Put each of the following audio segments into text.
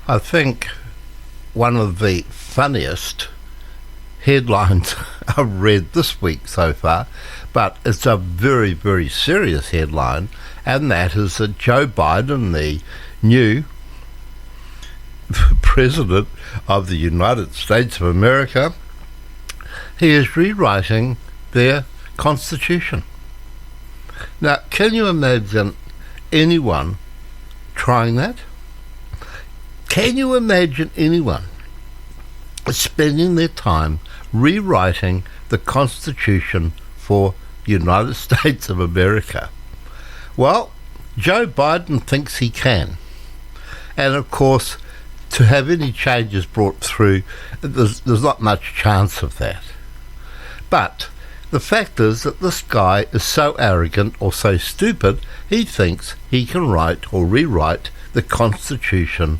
I think one of the funniest headlines I've read this week so far, but it's a very, very serious headline, and that is that Joe Biden, the new President of the United States of America, he is rewriting their constitution. Now, can you imagine anyone trying that? Can you imagine anyone spending their time rewriting the Constitution for the United States of America? Well, Joe Biden thinks he can. And of course, to have any changes brought through, there's not much chance of that. But the fact is that this guy is so arrogant or so stupid, he thinks he can write or rewrite the Constitution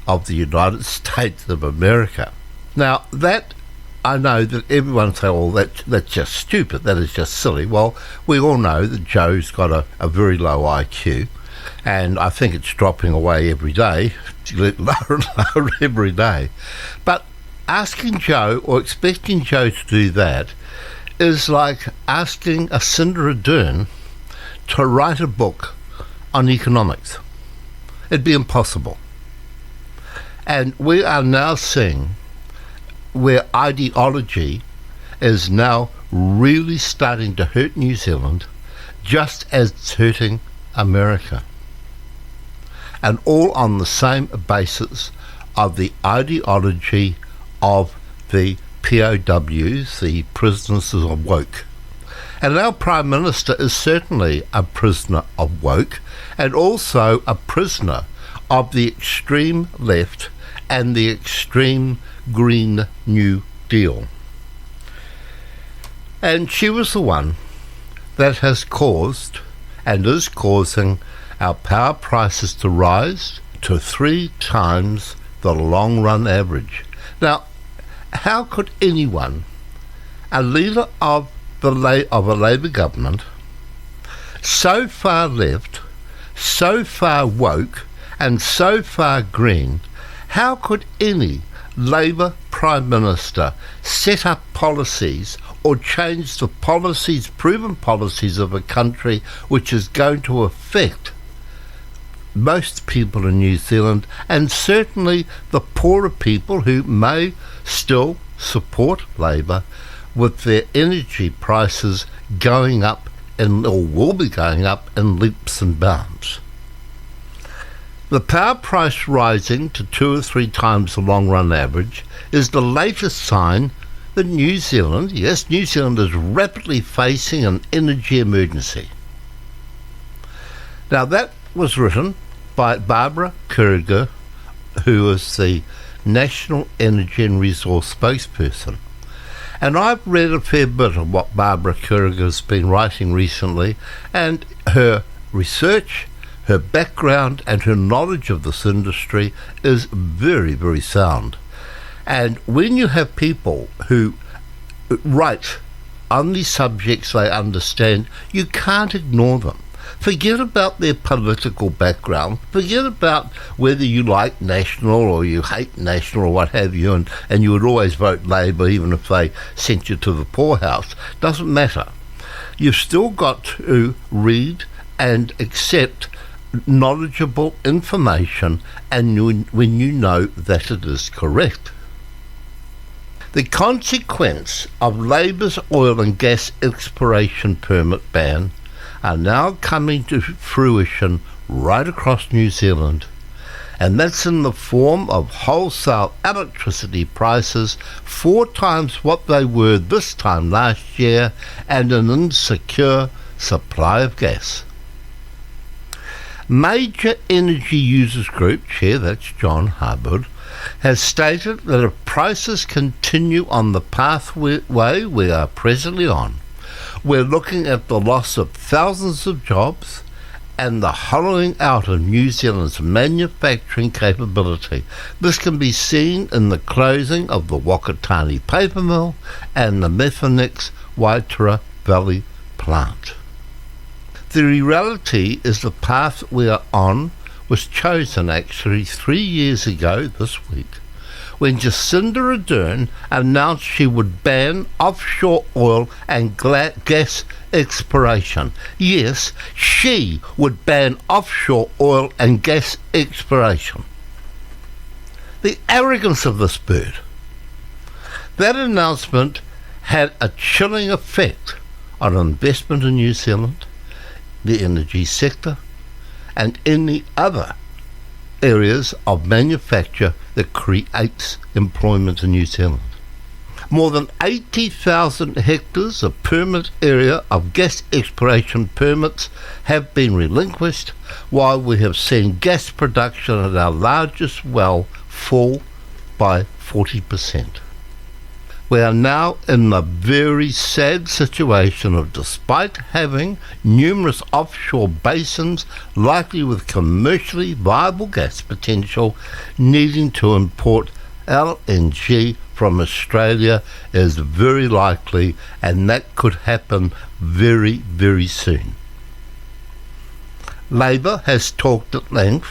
of the United States of America. Now, that, I know that everyone say, well, that's just stupid, that is just silly. Well, we all know that Joe's got a very low IQ, and I think it's dropping away every day, lower and lower every day. But asking Joe or expecting Joe to do that is like asking a Ardern to write a book on economics. It'd be impossible. And we are now seeing where ideology is now really starting to hurt New Zealand just as it's hurting America. And all on the same basis of the ideology of the POWs, the prisoners of woke. And our Prime Minister is certainly a prisoner of woke, and also a prisoner of the extreme left and the extreme Green New Deal. And she was the one that has caused and is causing our power prices to rise to 3 times the long-run average. Now, how could anyone, a leader of a Labour government, so far left, so far woke, and so far green, how could any Labour Prime Minister set up policies or change the policies, proven policies of a country which is going to affect most people in New Zealand, and certainly the poorer people who may still support Labour, with their energy prices going up or will be going up in leaps and bounds? The power price rising to 2 or 3 times the long-run average is the latest sign that New Zealand is rapidly facing an energy emergency. Now, that was written by Barbara Kruger, who is the National Energy and Resource spokesperson. And I've read a fair bit of what Barbara Kruger has been writing recently, and her research, her background and her knowledge of this industry is very, very sound. And when you have people who write on these subjects they understand, you can't ignore them. Forget about their political background. Forget about whether you like National or you hate National or what have you, and you would always vote Labour even if they sent you to the poorhouse. Doesn't matter. You've still got to read and accept knowledgeable information, and when you know that it is correct. The consequence of Labour's oil and gas exploration permit ban are now coming to fruition right across New Zealand, and that's in the form of wholesale electricity prices 4 times what they were this time last year, and an insecure supply of gas. Major Energy Users Group Chair, that's John Harwood, has stated that if prices continue on the pathway we are presently on, we're looking at the loss of thousands of jobs and the hollowing out of New Zealand's manufacturing capability. This can be seen in the closing of the Wakatani paper mill and the Methanex Waitara Valley plant. The reality is the path we are on was chosen actually 3 years ago this week, when Jacinda Ardern announced she would ban offshore oil and gas exploration. Yes, she would ban offshore oil and gas exploration. The arrogance of this bird. That announcement had a chilling effect on investment in New Zealand, the energy sector, and any other areas of manufacture that creates employment in New Zealand. More than 80,000 hectares of permit area of gas exploration permits have been relinquished, while we have seen gas production at our largest well fall by 40%. We are now in the very sad situation of, despite having numerous offshore basins likely with commercially viable gas potential, needing to import LNG from Australia is very likely, and that could happen very, very soon. Labor has talked at length.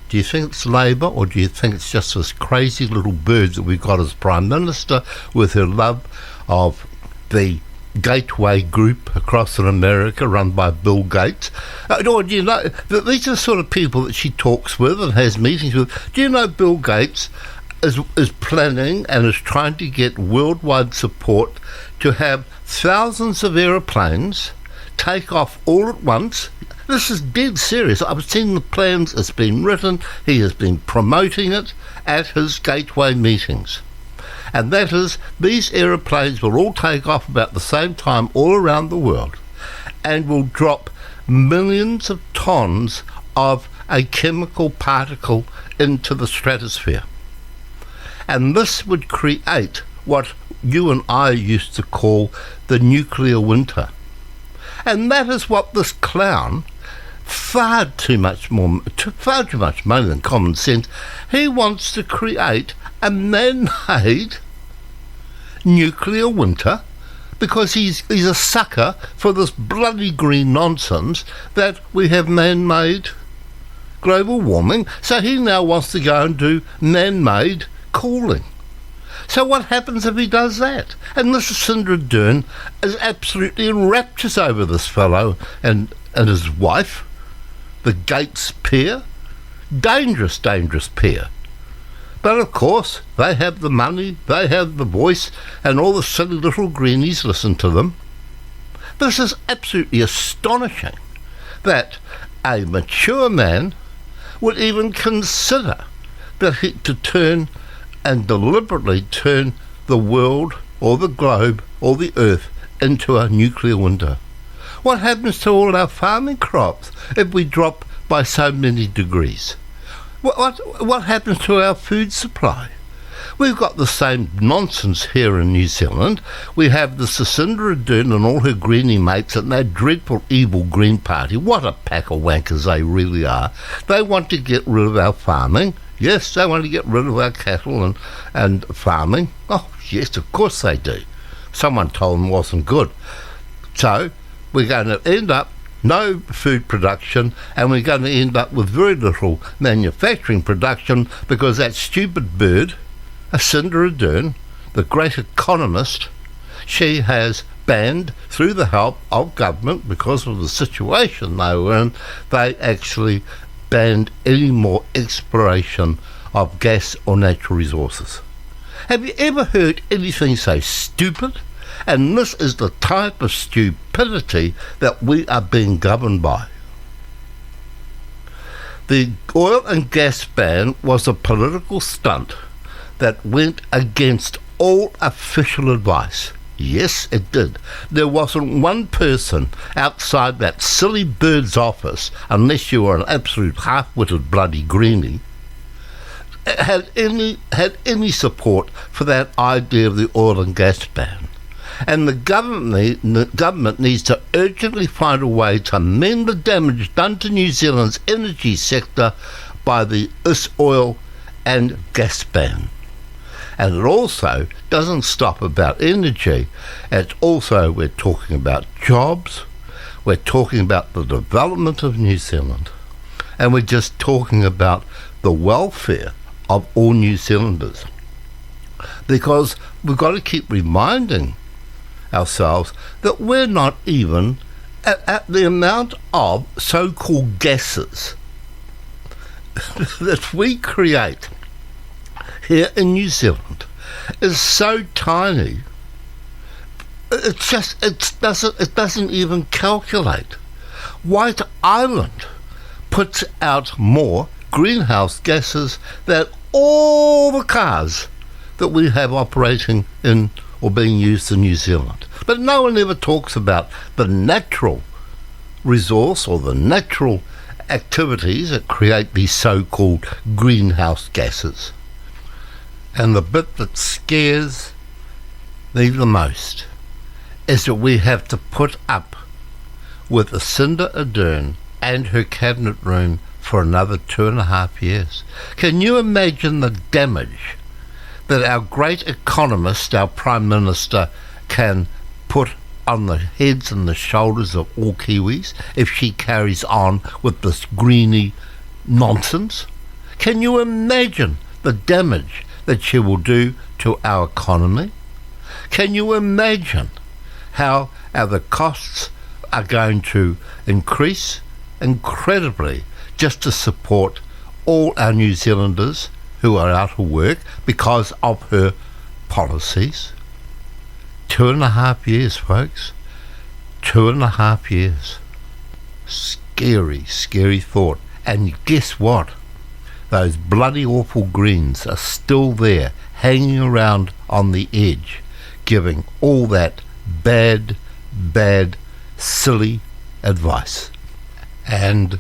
Do you think it's Labour, or do you think it's just this crazy little bird that we've got as Prime Minister with her love of the Gateway Group across in America run by Bill Gates? Or do you know that these are the sort of people that she talks with and has meetings with? Do you know Bill Gates is planning and is trying to get worldwide support to have thousands of aeroplanes take off all at once? This is dead serious. I've seen the plans, it's been written, he has been promoting it at his Gateway meetings. And that is, these aeroplanes will all take off about the same time all around the world and will drop millions of tons of a chemical particle into the stratosphere. And this would create what you and I used to call the nuclear winter. And that is what this clown, far too much money than common sense, he wants to create a man-made nuclear winter because he's a sucker for this bloody green nonsense that we have man-made global warming. So he now wants to go and do man-made cooling. So what happens if he does that? And this Jacinda Ardern is absolutely in raptures over this fellow and his wife, the Gates pair. Dangerous, dangerous pair. But of course, they have the money, they have the voice, and all the silly little greenies listen to them. This is absolutely astonishing that a mature man would even consider to turn and deliberately turn the world or the globe or the earth into a nuclear winter. What happens to all our farming crops if we drop by so many degrees? What happens to our food supply? We've got the same nonsense here in New Zealand. We have the Jacinda Ardern and all her greenie mates and that dreadful evil Green Party. What a pack of wankers they really are. They want to get rid of our farming. Yes, they want to get rid of our cattle and farming. Oh, yes, of course they do. Someone told them it wasn't good. So we're going to end up no food production, and we're going to end up with very little manufacturing production because that stupid bird, Jacinda Ardern, the great economist, she has banned, through the help of government, because of the situation they were in, they actually banned any more exploration of gas or natural resources. Have you ever heard anything so stupid? And this is the type of stupidity that we are being governed by. The oil and gas ban was a political stunt that went against all official advice. Yes, it did. There wasn't one person outside that silly bird's office, unless you were an absolute half-witted bloody greenie, had any support for that idea of the oil and gas ban. And the government needs to urgently find a way to mend the damage done to New Zealand's energy sector by this oil and gas ban. And it also doesn't stop about energy. It's also, we're talking about jobs, we're talking about the development of New Zealand. and we're just talking about the welfare of all New Zealanders. Because we've got to keep reminding ourselves that we're not even at the amount of so-called gases that we create here in New Zealand is so tiny. It doesn't even calculate. White Island puts out more greenhouse gases than all the cars that we have operating in or being used in New Zealand. But no one ever talks about the natural resource or the natural activities that create these so-called greenhouse gases. And the bit that scares me the most is that we have to put up with Jacinda Ardern and her cabinet room for another 2.5 years. Can you imagine the damage that our great economist, our Prime Minister, can put on the heads and the shoulders of all Kiwis if she carries on with this greeny nonsense? Can you imagine the damage that she will do to our economy? Can you imagine how the costs are going to increase incredibly just to support all our New Zealanders who are out of work because of her policies? 2.5 years, folks. 2.5 years. Scary, scary thought. And guess what? Those bloody awful Greens are still there, hanging around on the edge, giving all that bad, silly advice. And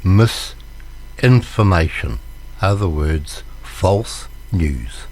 misinformation. Other words, false news.